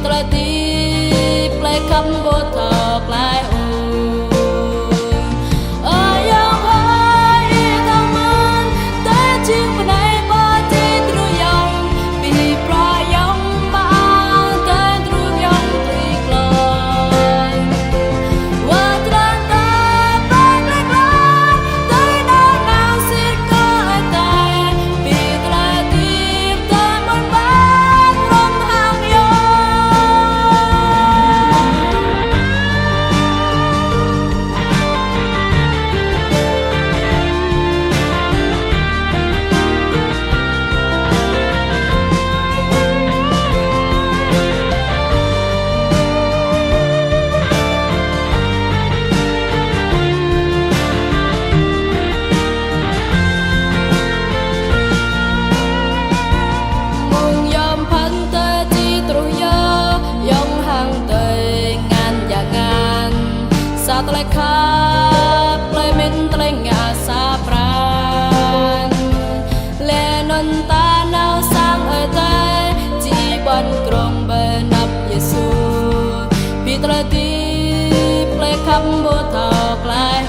tla ti play cắm vô thọ play ô ayang hai đi thang man te ching bên này ba ti tru yang bi pra yang ba te tru yang tri klai wa tran ta ba play klai tới đâu nào xin có ai tay bi tla ti ta man ba rong hang yo mong yom phan te chi tru yo yong hang te ngan ya ngan sa tle kha ple min tle nga sa pran le non ta nao sang ơi te chi bon krong bên ap yesu pi tle ti ple kham bo thọ lai